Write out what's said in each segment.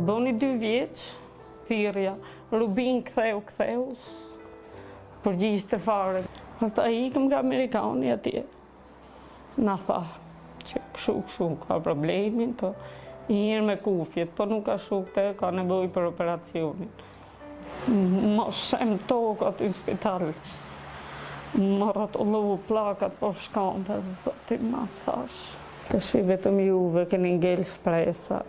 Boni 2 vjeç, thirrja, Rubin ktheu, përgjigje fare. Pastaj ikëm nga amerikani atje. Na tha që kështu ka problemin, po një herë me kufjet, po nuk ka shukte, ka nevojë për operacionin. Më shem tokë aty në spital. Më rrotullu plakat po shkante, zoti ma thash. Tash vetëm juve keni ngel shpresa.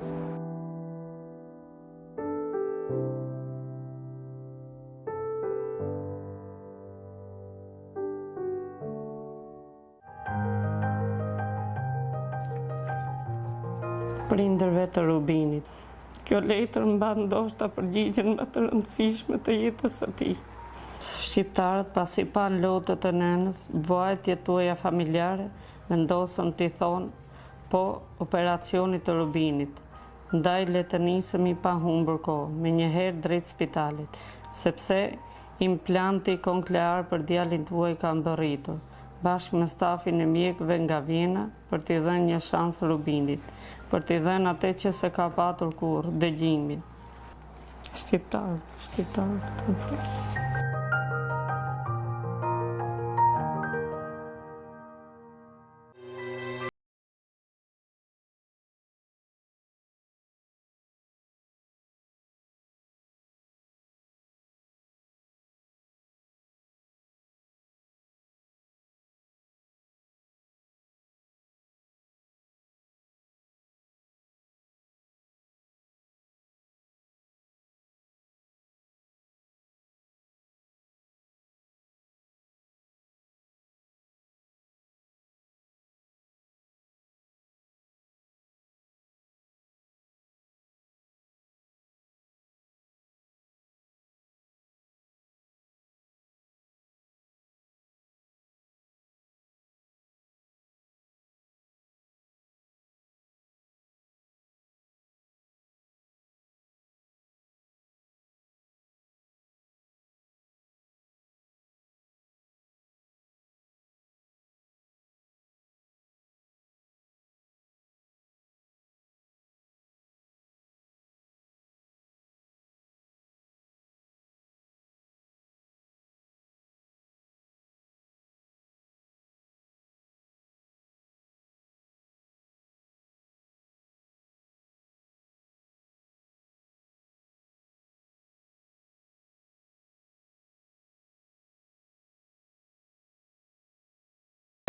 Prindërve të Rubinit. Kjo letër mban ndoshta përgjigjen më të rëndësishme të jetës së tij. Shqiptarët pasi pan lotët e nënës, vuajtjet tuaja familjare, vendosën t'i thonë po operacionit të Rubinit. Ndaj le të nisemi pa humbur kohë, me njëherë drejt spitalit, sepse implanti koklear për djalin tuaj ka mbërritur, bashkë me stafin e mjekëve nga Vjena për t'i dhënë një shans Rubinit, për t'i dhënë atë që se ka patur kurrë, dëgjimin. Shqiptar, të frikë.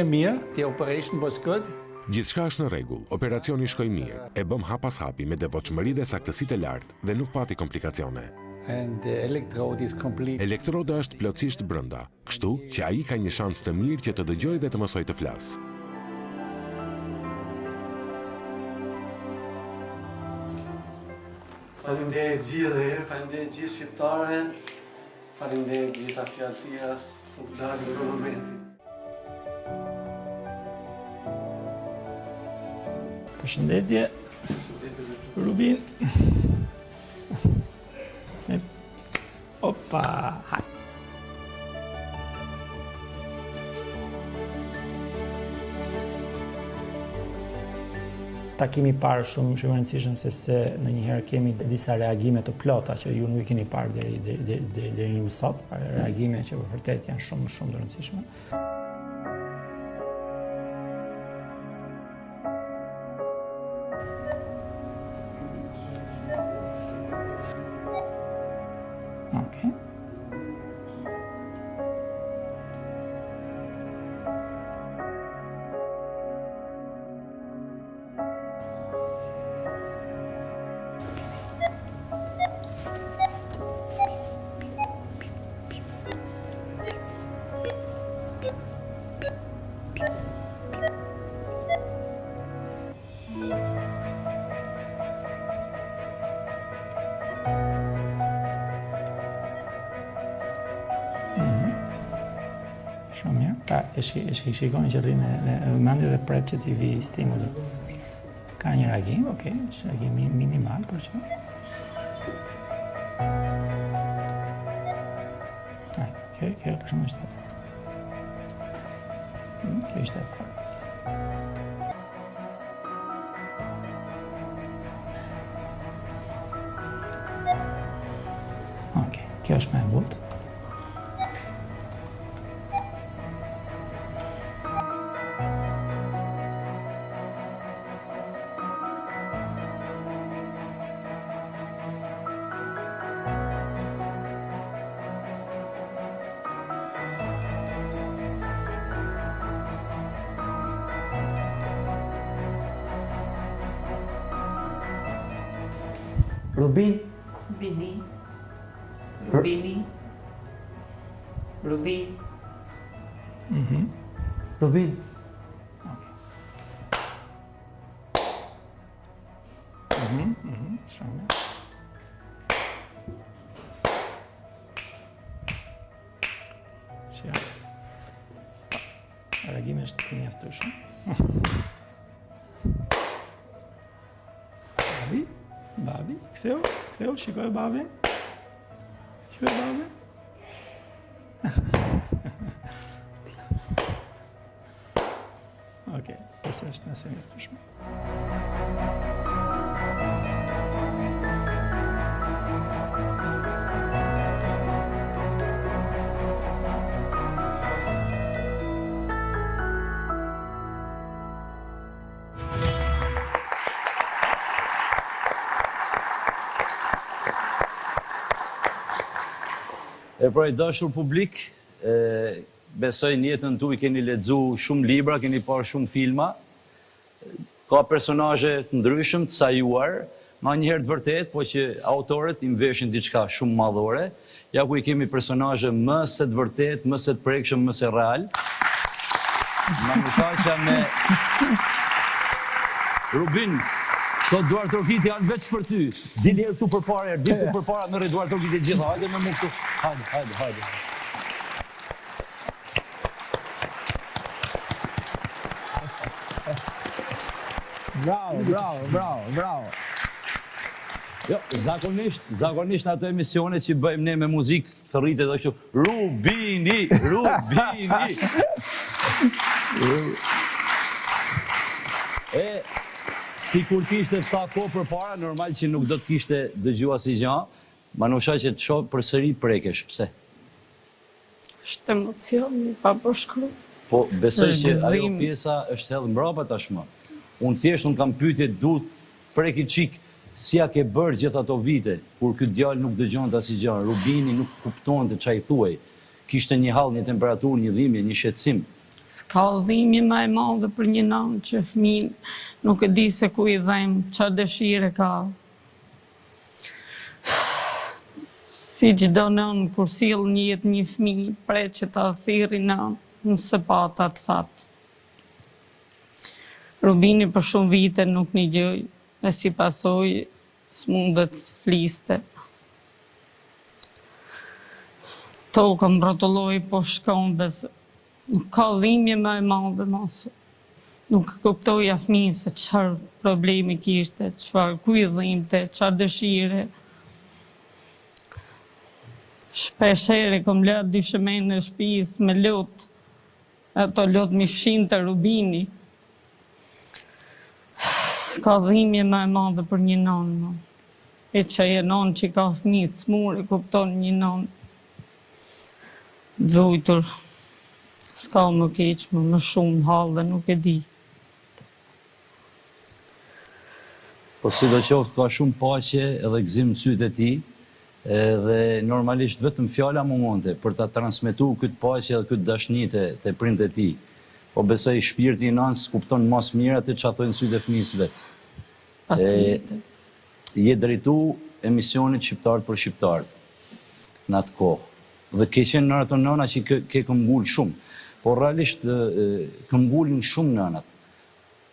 Mirë, the operation was good. Gjithçka është në rregull, operacioni shkoi mirë, e bëm hap pas hapi me devotshmëri dhe saktësitë e lartë dhe nuk pati komplikacione. And the electrode is complete. Elektroda është plotësisht brenda, kështu që ai ka një shans të mirë që të dëgjojë dhe të mësojë të flasë. Faleminderit gjithë shqiptarëve, faleminderit gjitha fjalë tjera të dalin në momentin. Përshëndetje, Rubin. Opa, haj. Takimi parë shumë i rëndësishëm sepse ndonjëherë kemi disa reagime të plota që ju nuk i keni parë deri më sot, reagime që vërtet janë shumë të rëndësishme. Okay. Shumë mirë. Ka e shikoni që rrinë mendje dhe pret që t'i vi stimuli. Ka një reagim, okay, është reagim minimal, por që. Kjo për shumë ishte fort. Kjo ishte fort. Kjo është me butë. Rubin? Bini. Rubini. Rubin. Rubin? Shumë. Që reagimi është të mjaftueshëm. Babi, ktheu, shikoj babi. Shikoj babi. Okej, nëse është nëse mjaftueshëm. E pra i dashur publik, besoj në jetën tuaj keni lexu shumë libra, keni parë shumë filma, ka personazhe të ndryshëm, të sajuar, ma njëherë të vërtet, po që autorët i mveshin diçka shumë madhore, ja ku i kemi personazhe më se të vërtet, më se të prekshëm, më se real. Ma më shaqja me Rubin, këto Duar Trokiti janë veç për ty. Dili këtu përpara, dili këtu përpara me Duar Trokiti gjitha. Hajde me mu këtu. Hajde. Bravo. Jo, zakonisht në ato emisione që bëjmë ne me muzikë, thërritet dhe kështu, Rubini! E, si kur kishte sa kohë për para, normal që nuk do të kishte dëgjua si gjan, ma nusha që të shohë për sëri prekesh, pse? Është emocioni, pa përshkru. Po, besoj që ajo pjesa është hedhë mbrapa tashmë. Unë thjesht nuk kam pyetje, duhet preki qik, si a ke bërë gjithë ato vite, kur këtë djalë nuk dëgjon të asnjë gjë, Rubini nuk kupton të çaj thuaj, kishte një hall, një temperaturë, një dhimbje, një shqetësim. S'ka dhimbje më e madhe për një nanë që fëmin nuk e di se ku i dhem, çfarë dëshire ka. Si çdo nën kur sill një jetë një fëmijë, pret që ta thirrë nën, nëse pa ata të fat. Rubini për shumë vite nuk një gjëj, e si pasoj s'mundet fliste. Toka mbrotulloj po shkombes, nuk ka dhimbje më e madhe mosë. Nuk kuptoja fëmijë se çfarë problemi kishte, çfarë ku i dhimbte, çfarë dëshire. Shpesh herë kom lë dyshemën në shtëpisë me lot. Ato lot mi fshin të Rubini. S'ka dhimbje më e madhe për një nonë. E që e nonë që ka fëmijë të smur, e kupton një nonë. Dvujtur. S'ka më keq, më shumë hallë dhe nuk e di. Po sidoqoftë ka shumë paqe edhe gëzim në sytë e tij, dhe normalisht vetëm fjala mungonte për ta transmetuar këtë paqe dhe këtë dashni te prindët e tij. Po besoj shpirti i nënës kupton mas mirë atë çfarë thonë sytë e fëmijës vet. Patjetër. Je drejtu emisionit Shqiptarët për Shqiptarët në atë kohë. Dhe ke qenë në ato nëna që ke këmbgul shumë. Por realisht këmbgulin shumë nënat.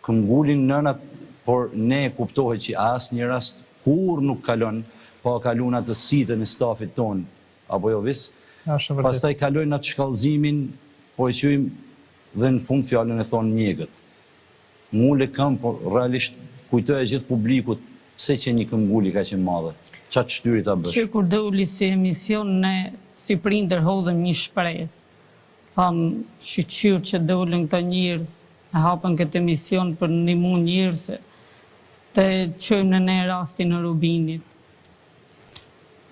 Këmbgulin nënat, por ne kuptohet që asnjë rast kur nuk kalon, pa kalon atë sitën e stafit ton, apo jo vis. Pastaj kalojnë atë shkallëzimin, po e quajmë dhe në fund fjallën e thonë mjegët. Mule këm, por realisht kujtoja gjithë publikut pse që një këmbgulli ka qenë madhe. Qatë shtyri ta bësh? Që kur doli si emision, ne si prindër hodhëm një shpresë. Thamë, shqyqyrë që dolën këta njërës, e hapën këtë emision për një mund njërës, të qëjmë në ne rastin në Rubinit.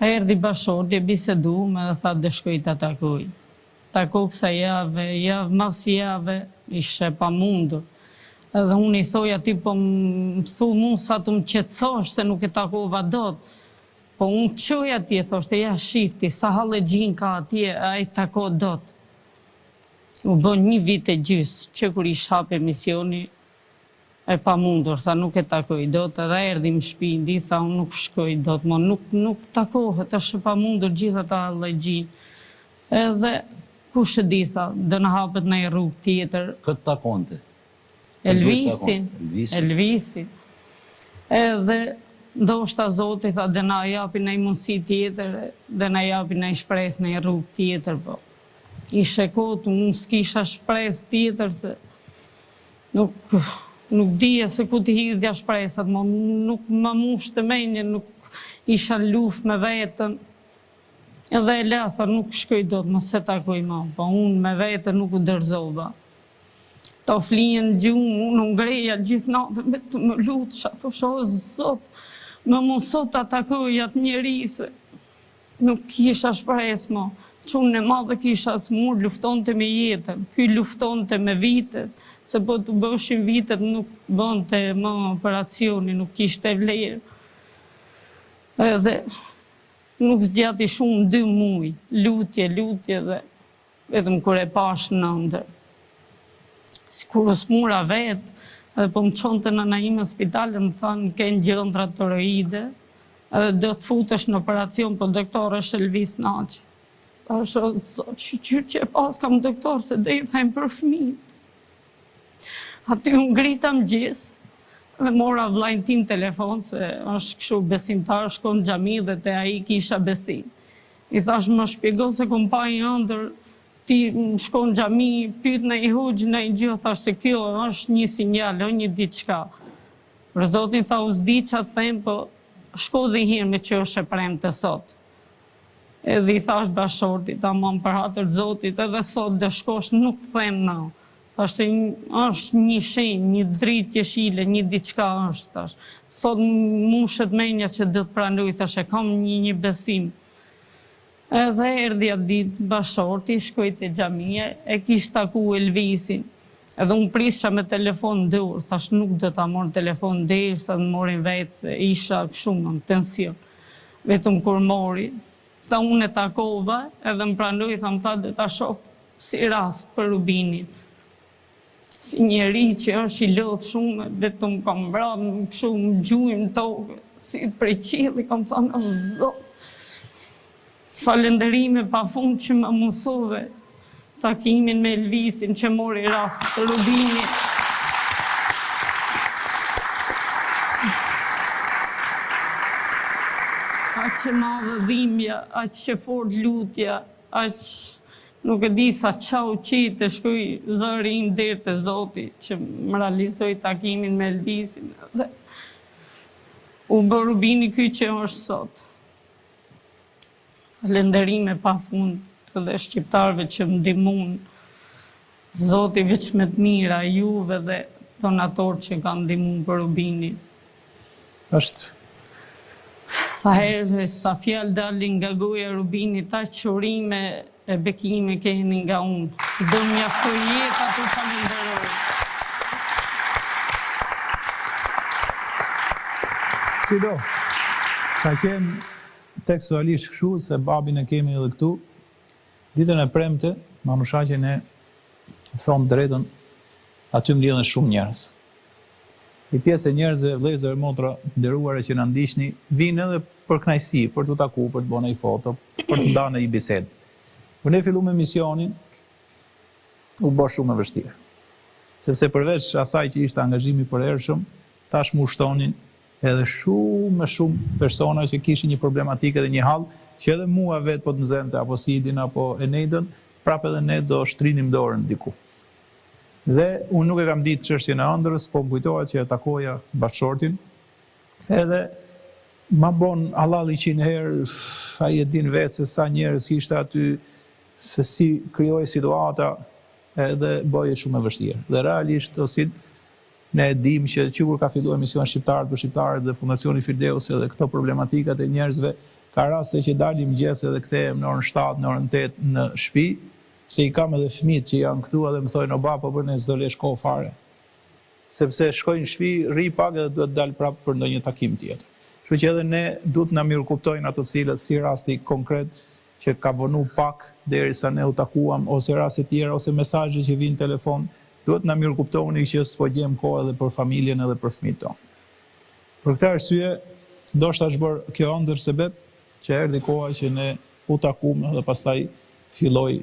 Erdhi bashorti, bisedu me dhe tha dhe shkoj të takoj. Takoj kësa javë mas javë, ishe pa mundur. Edhe unë i thoj ati, po më thu mu sa të më qetësosh se nuk e takova dot. Po unë qoj ati e thoshte, ja shifti, sa halë gjinë ka atje, a i tako dot. U bën 1 vit e gjysë, që kur i shape misioni, e pa mundur, tha nuk e takoj dot, edhe erdi më shpindi, tha unë nuk shkoj dot, mo nuk takohet, është pa mundur gjitha ta halë gjinë. Edhe, kush e di, tha, dhe në hapet në i rrugë tjetër. Këtë takonte? Elvisin. Edhe ndoshta Zoti tha dhe na japi në mundësi tjetër, dhe na japi në shpresë në rrugë tjetër, po. Ishe kotë, unë s'kisha shpresë tjetër, se nuk dije se ku t'i hidhja shpresat, mo nuk më mushte menje, nuk isha luft me vetën. Edhe e letha, nuk shkoj do të mos e takoj ma, po unë me vetën nuk u dërzova. Ta flijen gjumë, unë ngreja gjithë natën, me të më lutësha, thosha, o Zot, më mësot të takoj atë njeri se nuk kisha shpresë ma. Qunë e madhe kisha smur, lufton të me jetën, ky lufton të me vitet, se po të bëshin vitet nuk bënd të më operacioni, nuk kishte vlerë. Edhe nuk zgjati shumë 2 muj, lutje dhe vetëm kur e pash në ndër. Si kur u smura vetë, edhe po më qonte në ime spitale, më thanë, kënë gjëndra toroide, edhe do të futesh në operacion, po doktor është Elvis Naci. është qyqyr që e pas kam doktor, se dhe i thajmë për fëmijët. Aty unë ngritëm gjithë, dhe mora vllajën tim telefon, se është kështu besimtar, shkon në xhami dhe te ai kisha besim. I thash më shpjegon se kom pa i ëndër, ti shkon në xhami, pyet në i hoxh, në i gjë, thash se kjo është një sinjal, o një diçka. Për Zotin tha u s'di ç'a them, po shko dhe hirë me që është e premte sot. Edhe i thash bashortit, tamam për hatër Zotit, edhe sot dhe shkosh nuk them na. Thash se është një shenjë, një dritë jeshile, një diçka është, thash. Sot mushet menja që do të pranoj, thash e kam një besim. Edhe erdhi atë ditë bashorti, shkoj te xhamia, e kish taku Elvisin. Edhe unë prisha me telefon dur, thash nuk do ta morë telefon derë, sa të morin vetë, se isha shumë në tension. Vetëm kur mori, tha unë e takova, edhe më pranoj, tha dhe ta shoh si rast për Rubinin. Si njeri që është i lodhë shumë, vetëm kam brabë, shumë gjujmë tokë, si prej qielli, kam thënë, o Zot, falenderime pa fund që më mësove, takimin me Elvisin që mori rast të Rubinit. Aq që madhe dhimbja, aq që fort lutja, aq nuk e di sa qau qitë, shkoj zëri im derë të Zoti që më realizoj takimin me Elvisin. Dhe u bë Rubini ky që është sot. Falenderime pa fund edhe shqiptarëve që më ndihmon. Zoti veç me të mira, juve dhe donatorë që kanë ndihmuar për Rubinin. Është Sa herë dhe sa fjalë dalin nga goja e Rubinit, aq urime e bekime keni nga unë. Do mjaftoj jeta për falenderoj. Sido, ka qenë tekstualisht kështu, se babin e kemi edhe këtu, ditën e premte, Manushaqen e thonë drejtën, aty më lidhen shumë njerëz. I pjesë e njerëzve, vëllezër, motra, nderuare që na ndiqni, vinë edhe për kënaqësi, për të taku, për të bënë një foto, për të ndarë një bisedë. Kur ne filluam misionin, u bë shumë e vështirë. Sepse përveç asaj që ishte angazhimi i përhershëm, tash më ushtonin edhe shumë persona që kishin një problematikë dhe një hall, që edhe mua vetë po të mëzente, apo Sidin, apo Eneidën, prapë edhe ne do shtrinim dorën diku. Dhe unë nuk e kam ditë çështjen e ëndrrës, po më kujtohet që e takoja bashortin, edhe ma bon halali 100 herë, ai e din vetë se sa njerëz kishte aty, se si krijoi situata, edhe bëje shumë e vështirë. Dhe realisht osit ne e dim që kur ka filluar emision shqiptarët për shqiptarët dhe Fundacioni Firdeusi dhe këto problematikat e njerëzve ka raste që dalim mëngjes edhe kthehem në orën 7, në orën 8 në shtëpi, se i kam edhe fëmijët që janë këtu edhe më thojnë o baba po ne s'do le shko fare. Sepse shkojnë në shtëpi, rri pak edhe duhet dal prapë për ndonjë takim tjetër. Kështu që edhe ne duhet na mirëkuptojnë ato cilët si rasti konkret që ka vonu pak derisa ne u takuam, ose raste tjera, ose mesazhe që vinë në telefon, duhet na mirëkuptoni që s'po gjem kohë edhe për familjen edhe për fëmijët tonë. Për këtë arsye, ndoshta është bërë kjo ëndër sebeb që erdhi koha që ne u takuam dhe pastaj filloi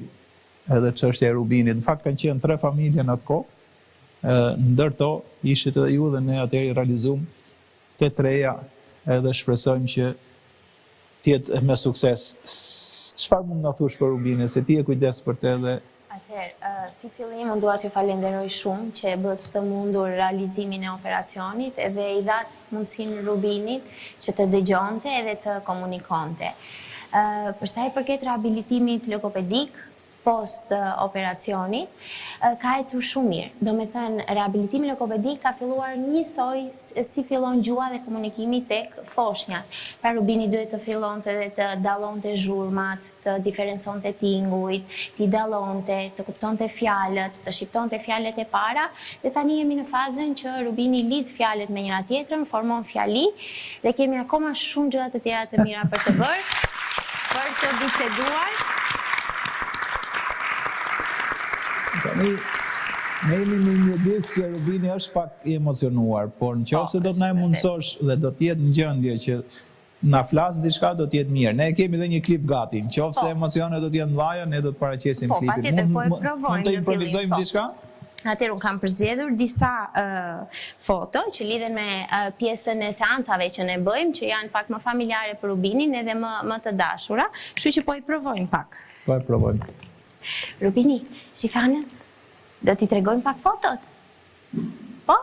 edhe çështja e Rubinit. Në fakt kanë qenë 3 familje në atë kohë. Ndërto ishit edhe ju dhe ne atëherë realizuam të treja edhe shpresojmë që tjetë me sukses. Çfarë mund na thush për Rubinin, se ti e kujdes për të edhe? Atëherë, si fillim, unë dua t'ju falenderoj shumë që e bës të mundur realizimin e operacionit edhe i dhat mundësinë Rubinit që të dëgjonte edhe të komunikonte. Për sa i përket rehabilitimit logopedik, post operacionit, ka ecur shumë mirë. Do me thënë, rehabilitimi logopedik ka filluar njësoj si fillon gjua dhe komunikimi tek foshnjat. Pra Rubini duhet të fillonte dhe të dallonte zhurmat, të diferenconte tingujt, t'i dallonte, të kuptonte fjalët, të shqiptonte fjalët e para, dhe tani jemi në fazën që Rubini lidh fjalët me njëra tjetrën, formon fjali dhe kemi akoma shumë gjëra të tjera të mira për të bërë, për të biseduar. Ne jemi në një disë që Rubini është pak i emocionuar, por në qoftë se do të na e mundësosh dhe do t'jetë në gjendje që na flas diçka, do t'jetë mirë. Ne kemi edhe një klip gati, në qoftë se emocionet do t'jenë mëdha, ne do të paraqesim klipin. Mund të improvizojmë diçka? Atëherë unë kam përzgjedhur disa foto që lidhen me pjesën e seancave që ne bëjmë, që janë pak më familjare për Rubinin edhe më të dashura, kështu që po i provojmë pak. Po e provojmë. Rubini, shifanën, do t'i tregojmë pak fotot? Po?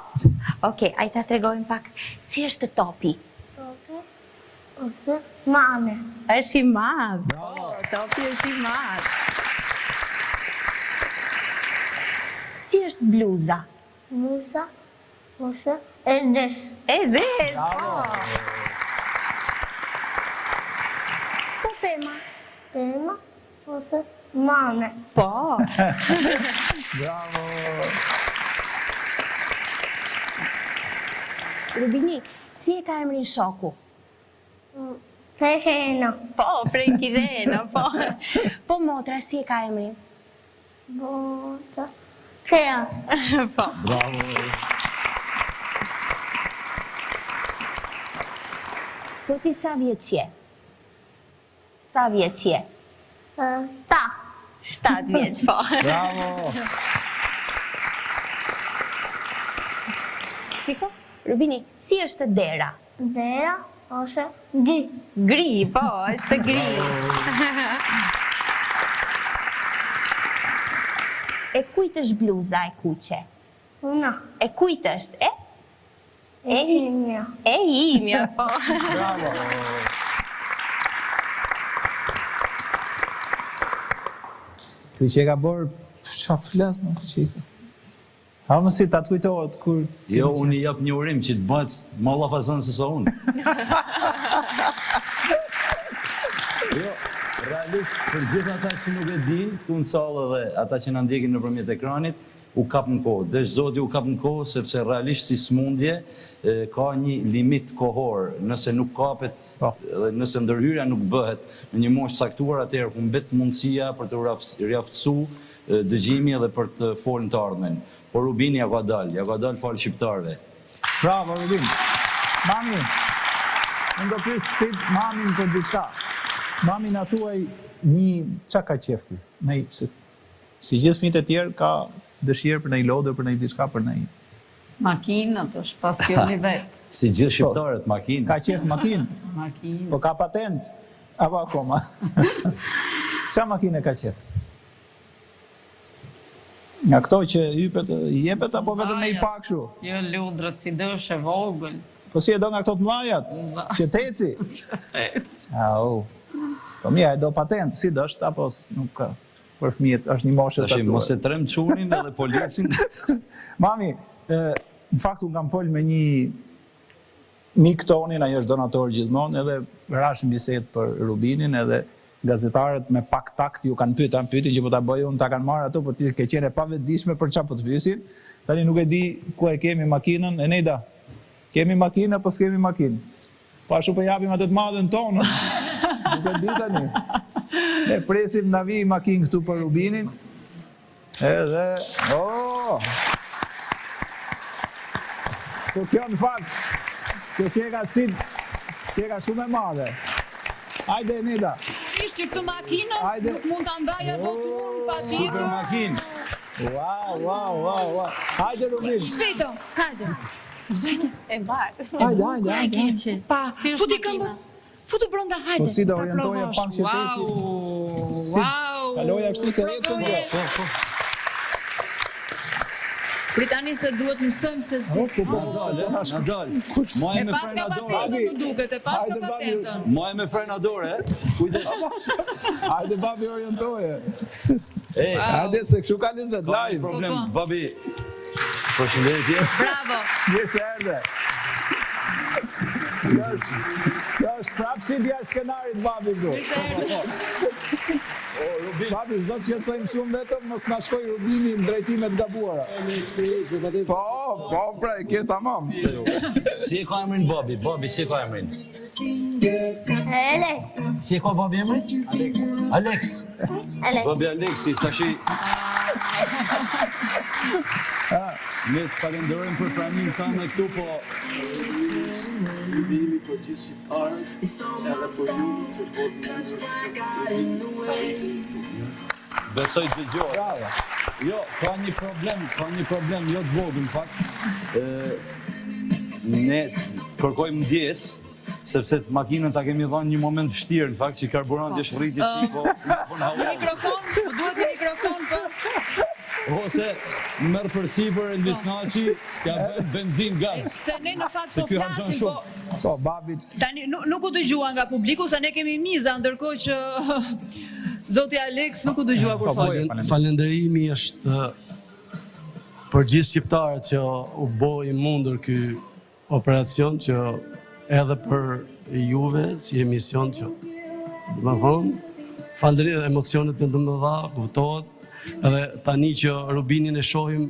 Okej, a i ta tregojmë pak. Si është topi? Topi ose mame. Është i madh. Po, topi është i madh. Si është bluza? Bluza ose e zez. E zez, po. Po pema. Pema ose mame. Po. Bravo! Rubini, si e ka emrin shoku? Prekena. Po, Prekidena, po. Po motra, si e ka emrin? Bota. Kea. Po. Bravo! Po ti sa vjeç je? Sa vjeç je? 7 vjeç, po. Bravo! Shiko, Rubini, si është dera? Dera ose gri. Gri, po, është gri. E kujt është bluza e kuqe? Una. E kujt është? E imja. E imja, po. Bravo! Kjo që e ka bërë, qa flet më për qika? Ha më si ta të kujtohet kur... Jo, unë i jap një urim që të bëhet më llafazon se sa unë. Jo, realisht, për gjithë ata që nuk e din, këtu në sallë dhe ata që na ndjekin nëpërmjet ekranit, u kap në kohë. Dhe Zoti u kap në kohë sepse realisht si smundje ka një limit kohor. Nëse nuk kapet dhe nëse ndërhyrja nuk bëhet në një moshë caktuar, atëherë humbet mundësia për të riaftësuar dëgjimi edhe për të folën të ardhmen. Por Rubini ja ka dalë falë shqiptarëve. Bravo, Rubin. Mami, unë do pris si mamin për diçka. Mami na thuaj një qa ka qef ky? Si gjithë fëmijët e tjerë ka dëshirë për një lodër, për një diçka, për një... Makinat është pasioni vetë. Si gjithë shqiptarët, makinë. Ka qef makinë? Makinë. Po ka patent? Apo akoma? Qa makine ka qef? Nga këto që jepet apo vetëm me i pak shu? Jo lundrat, si dëshë vogël. Po si e do nga këto të mlajat? Që teci? Që teci. Au. Po mja, e do patent, si dësht, apo nuk ka? Për fëmijët, është një moshë saktuar. Mos e trem çunin edhe policin. Mami, në fakt unë kam folë me një Mik Tonin, ai është donator gjithmonë, edhe rash bisedë për Rubinin, edhe gazetarët me pak takt ju kanë pyetin që po ta bëj unë, ta kanë marrë ato, po ti ke qenë e pavetëdijshme për çfarë po të pyesin. Tani nuk e di ku e kemi makinën, Eneida. Kemi makinë apo s'kemi makinë? Po ashtu po japim atë të madhen tonë. Nuk e di tani. Ne presim na vi makinë këtu për Rubinin. Edhe, po kjo në fakt, kjo që ka shumë e madhe. Hajde, Enida. Ishtë që këtë makinën nuk mund të mbaja do të unë pa tjetër. Super makinë. Wow. Hajde, Rubin. Shpejto, hajde. E barë. Hajde. Pa, futi këmbët. Futu brenda, hajde. Po si do orientoje pak qyteti. Wow. Kaloja kështu se ecën do. Pritani se duhet mësojmë se si. Na dal. E pas ka patentën më duket, e pas ka patentën. Moje me frenadore, kujdes. Hajde, babi, orientoje. Ej, hajde, se kështu ka lezet, live. Problem, babi. Përshëndetje. Bravo. Mirë se erdhe. Kjo është prapë si djarë skenarit, babi, do. Babi, s'do të qetësojmë shumë vetëm, mos na shkoj Rubini në drejtimet gabuara. Po, pra, e ke tamam. Si e ka emrin babi? Babi, si e ka emrin? Alex. Si e ka babi emrin? Alex. Babi Alexi, tashi... Ne të falenderojmë për pranimin tënd këtu, po Ndihemi për gjithë shqiptarët, edhe për ju që po besoj të dëgjoj. Jo, ka një problem jo të vogël në fakt. Ne të kërkojmë ndjes, sepse makinën ta kemi dhënë një moment vështirë në fakt që karburanti është rritë çik, po Mikrofon, duhet mikrofon po. Ose merr për sipër Elvisnaçi, ka bën benzin gaz. Se ne në fakt po flasim, po babit. Tani nuk u dëgjua nga publiku, sa ne kemi miza, ndërkohë që Zoti Alex nuk u dëgjua kur fol. Falënderimi është për gjithë shqiptarët që u bë i mundur ky operacion, që edhe për juve si emision që më thonë, falënderim, emocionet janë të mëdha, kuptohet. Edhe tani që Rubinin e shohim,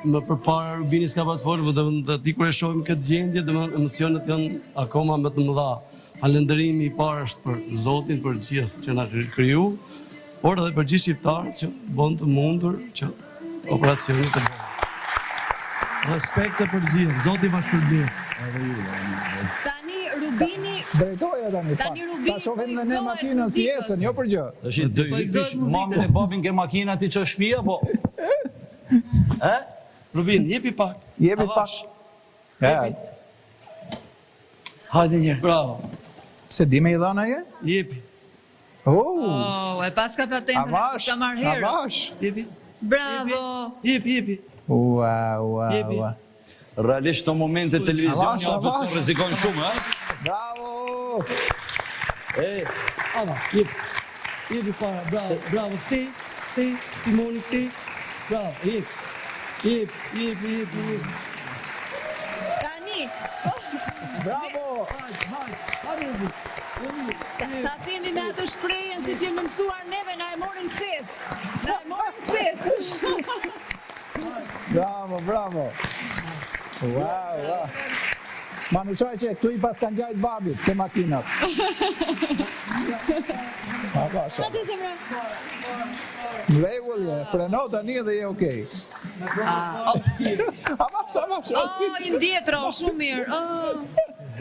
më përpara Rubini s'ka pas folur, dhe ti kur e shohim këtë gjendje, domethënë emocionet janë akoma më të mëdha. Falënderimi i parë është për Zotin, për gjithë që na kriju, por edhe për gjithë shqiptarët që bën të mundur që operacioni të bëhet. Respekte për gjithë, Zoti vashpërblet. Tani Rubini drejtoja tani. Ta shohim në ne makinën si ecën, jo për gjë. Tash do i hysh mamin e babin ke makina ti ç'është shtëpia, po. Rubin, jepi pak. Jepi pak. Hajde një. Bravo. Se di me i dhana je? Jepi. E pas ka patentën, ka marrë herë. Avash. Jepi. Bravo. Jepi. Ua. Realisht të momente televizion ja do të rrezikon shumë, ha? Bravo. Ava, jepi para, bravo, ti, timoni ti, bravo, jepi. Tani. Bravo. Hajde. Ta themi me atë shprehjen si që më mësuar neve, na e morin kthes. Bravo. Wow. Manushaj që këtu i pas kanë gjajt babit, ke makinat. Hajde zemra. Në rregull je, freno tani dhe je okej. Avash. I ndjetro, shumë mirë.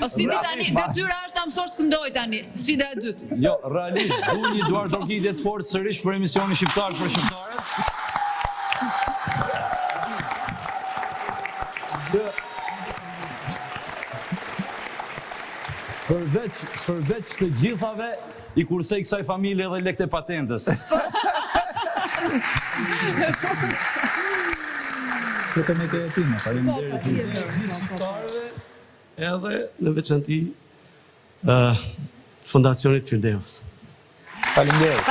O si ti tani, detyra është ta mësosh të këndoj tani, sfida e dytë. Jo, realisht, du një duar dorëgjitje të fortë sërish për emisioni shqiptar për shqiptarët. Përveç të gjithave, i kursej kësaj familje dhe lekët e patentës. Këtë me të jetime. Faleminderit gjithë shqiptarëve, edhe në veçanti Fondacionit Firdevs. Faleminderit.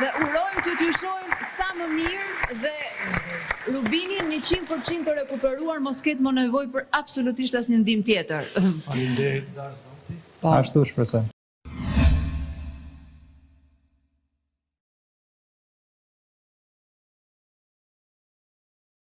Dhe urojmë që t'ju shohim sa më mirë dhe Rubinin një 100% të rekuperuar, mos ketë më nevojë për absolutisht asnjë ndim tjetër. Ashtu shpresoj.